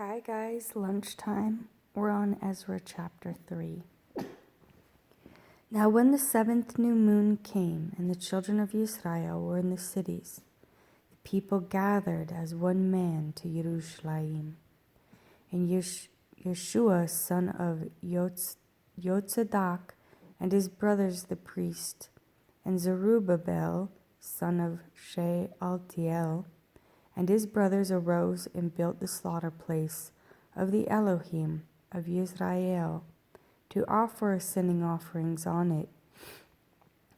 Hi guys, lunchtime. We're on Ezra chapter 3. Now when the 7th new moon came and the children of Israel were in the cities, the people gathered as one man to Jerusalem. And Yeshua, son of Yotzadak, and his brothers the priest, and Zerubbabel, son of Shealtiel, and his brothers arose and built the slaughter place of the Elohim of Israel, to offer ascending offerings on it,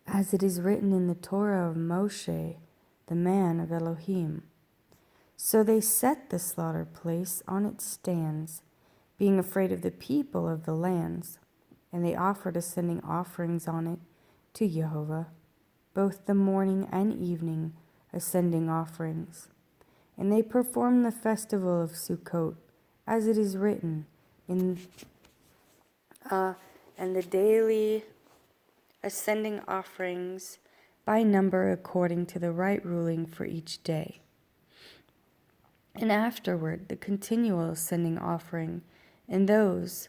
as it is written in the Torah of Moshe, the man of Elohim. So they set the slaughter place on its stands, being afraid of the people of the lands, and they offered ascending offerings on it to Jehovah, both the morning and evening ascending offerings. And they performed the festival of Sukkot, as it is written in and the daily ascending offerings by number according to the right ruling for each day. And afterward the continual ascending offering, and those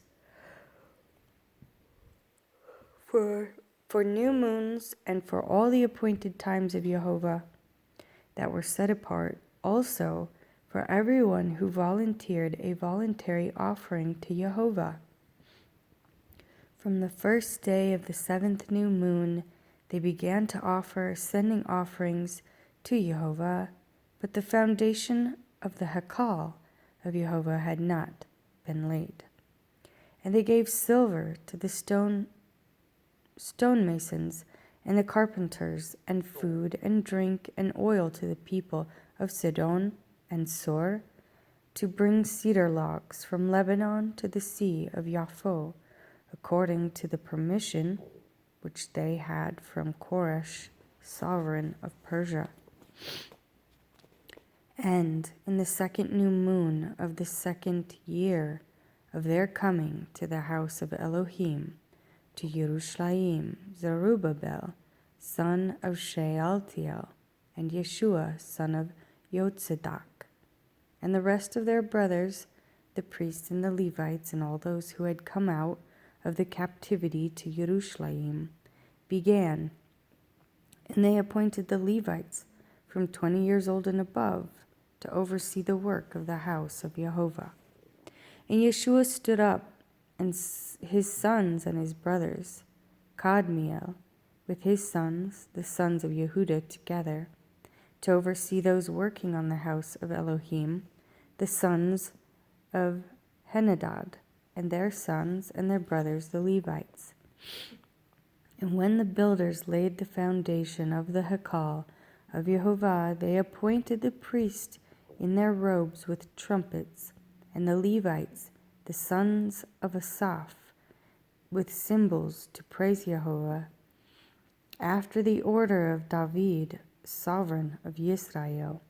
for new moons and for all the appointed times of Jehovah that were set apart, also for everyone who volunteered a voluntary offering to Jehovah. From the first day of the 7th new moon, they began to offer ascending offerings to Jehovah, but the foundation of the Hekal of Jehovah had not been laid. And they gave silver to the stonemasons and the carpenters, and food and drink and oil to the people of Sidon and Sor, to bring cedar logs from Lebanon to the sea of Yapho, according to the permission which they had from Koresh, sovereign of Persia. And in the 2nd new moon of the 2nd year of their coming to the house of Elohim, to Jerusalem, Zerubbabel, son of Shealtiel, and Yeshua, son of Yotzadak, and the rest of their brothers, the priests and the Levites, and all those who had come out of the captivity to Jerusalem, began. And they appointed the Levites from 20 years old and above to oversee the work of the house of Jehovah. And Yeshua stood up, and his sons and his brothers, Kadmiel, with his sons, the sons of Yehuda, together, to oversee those working on the house of Elohim, the sons of Henadad, and their sons and their brothers, the Levites. And when the builders laid the foundation of the Hekal of Jehovah, they appointed the priests in their robes with trumpets, and the Levites, the sons of Asaph, with cymbals to praise Jehovah, after the order of David, sovereign of Israel.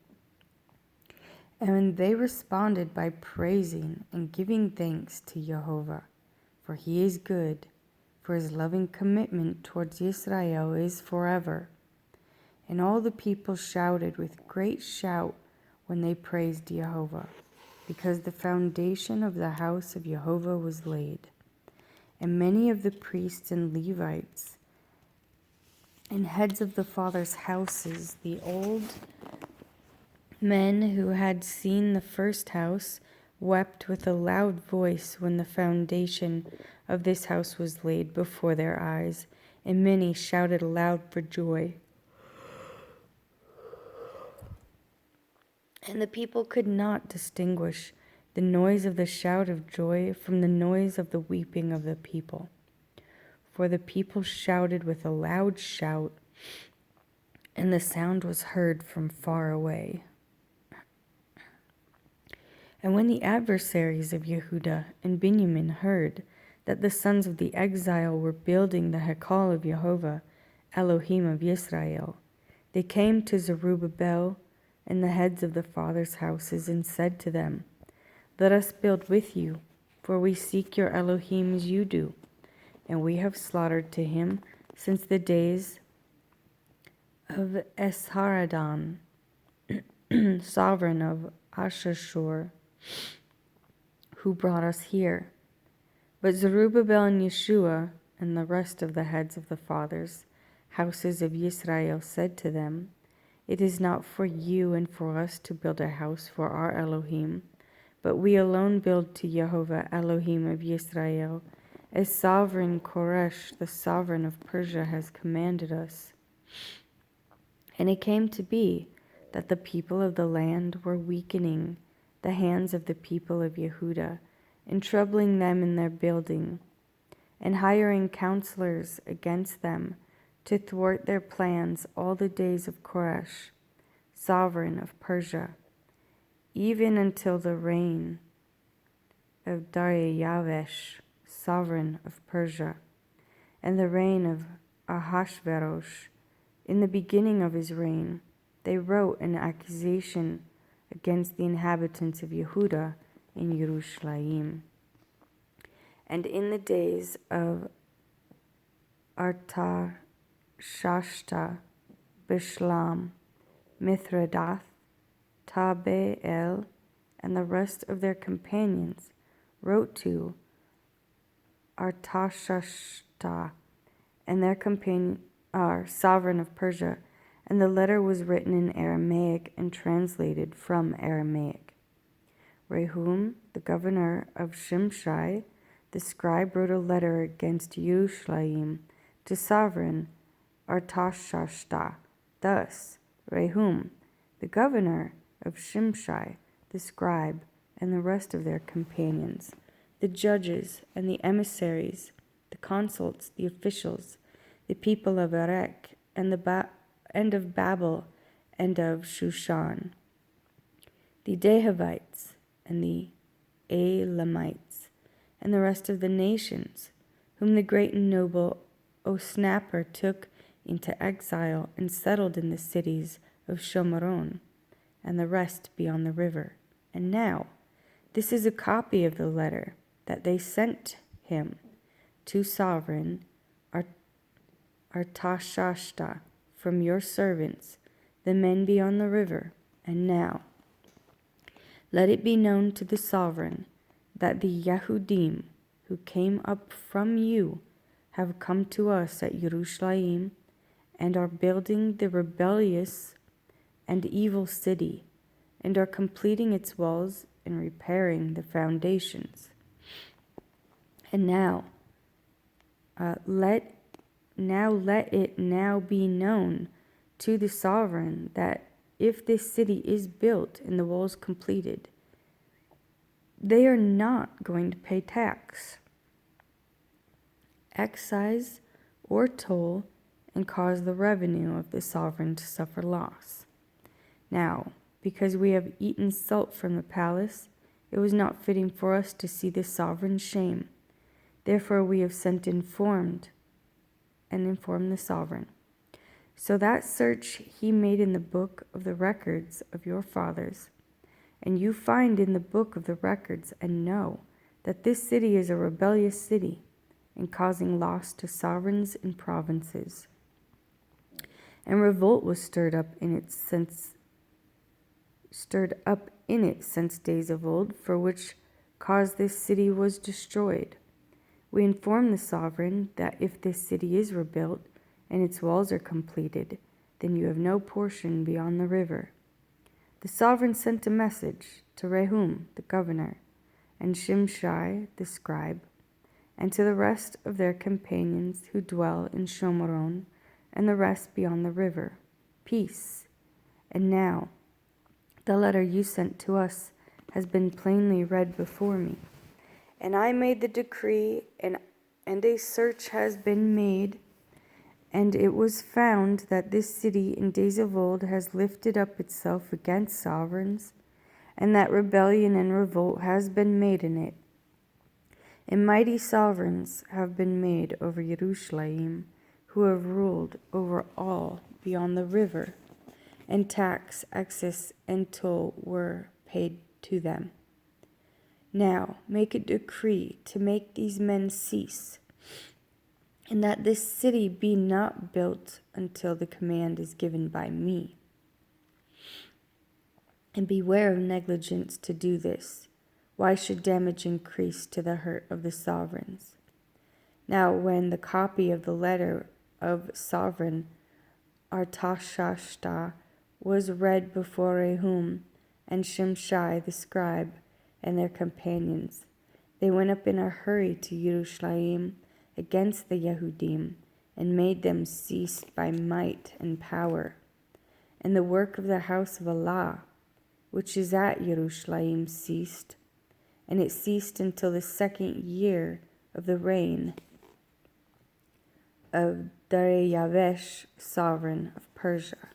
And they responded by praising and giving thanks to Jehovah, for he is good, for his loving commitment towards Israel is forever. And all the people shouted with great shout when they praised Jehovah, because the foundation of the house of Jehovah was laid. And many of the priests and Levites and heads of the fathers' houses, the old men who had seen the first house, wept with a loud voice when the foundation of this house was laid before their eyes, and many shouted aloud for joy. And the people could not distinguish the noise of the shout of joy from the noise of the weeping of the people. For the people shouted with a loud shout, and the sound was heard from far away. And when the adversaries of Yehuda and Benjamin heard that the sons of the exile were building the Hekal of Jehovah, Elohim of Israel, they came to Zerubbabel and the heads of the fathers' houses, and said to them, "Let us build with you, for we seek your Elohim as you do, and we have slaughtered to him since the days of Esarhaddon, sovereign of Ashashur. who brought us here. But Zerubbabel and Yeshua and the rest of the heads of the fathers' houses of Israel said to them, It is not for you and for us to build a house for our Elohim, but we alone build to Jehovah Elohim of Israel, as sovereign Koresh, the sovereign of Persia, has commanded us. And it came to be that the people of the land were weakening the hands of the people of Yehuda, and troubling them in their building, and hiring counselors against them to thwart their plans all the days of Koresh, sovereign of Persia, even until the reign of Dariyavesh, sovereign of Persia, and the reign of Ahasuerus. In the beginning of his reign, they wrote an accusation against the inhabitants of Yehuda in Yerushalayim. And in the days of Artashashta, Bishlam, Mithredath, Tabeel, and the rest of their companions wrote to Artashashta and their companion, sovereign of Persia, and the letter was written in Aramaic and translated from Aramaic. Rehum, the governor of Shimshai, the scribe, wrote a letter against Yerushalayim to sovereign Artashashta. Thus, Rehum, the governor of Shimshai, the scribe, and the rest of their companions, the judges and the emissaries, the consuls, the officials, the people of Erech, and of Babel, and of Shushan, the Dehavites, and the Elamites, and the rest of the nations, whom the great and noble Osnapper took into exile and settled in the cities of Shomeron, and the rest beyond the river. And now, this is a copy of the letter that they sent him to sovereign Artashashta from your servants, the men beyond the river. And now, let it be known to the sovereign that the Yehudim who came up from you have come to us at Yerushalayim and are building the rebellious and evil city, and are completing its walls and repairing the foundations. And now let it now be known to the sovereign that if this city is built and the walls completed, they are not going to pay tax, excise, or toll, and cause the revenue of the sovereign to suffer loss. Now, because we have eaten salt from the palace, it was not fitting for us to see the sovereign's shame. Therefore we have sent informed the sovereign. So that search he made in the book of the records of your fathers, and you find in the book of the records and know that this city is a rebellious city, and causing loss to sovereigns and provinces. And revolt was stirred up in it since days of old, for which cause this city was destroyed. We inform the sovereign that if this city is rebuilt and its walls are completed, then you have no portion beyond the river. The sovereign sent a message to Rehum, the governor, and Shimshai, the scribe, and to the rest of their companions who dwell in Shomeron, and the rest beyond the river, peace. And now, the letter you sent to us has been plainly read before me. And I made the decree, and a search has been made, and it was found that this city in days of old has lifted up itself against sovereigns, and that rebellion and revolt has been made in it. And mighty sovereigns have been made over Yerushalayim, who have ruled over all beyond the river, and tax, excess, and toll were paid to them. Now make a decree to make these men cease, and that this city be not built until the command is given by me. And beware of negligence to do this, Why should damage increase to the hurt of the sovereigns? Now when the copy of the letter of sovereign Artashashta was read before Rehum and Shimshai the scribe and their companions, they went up in a hurry to Yerushalayim against the Yehudim, and made them cease by might and power. And the work of the house of Allah, which is at Yerushalayim, ceased, and it ceased until the 2nd year of the reign of Dariyavesh, sovereign of Persia.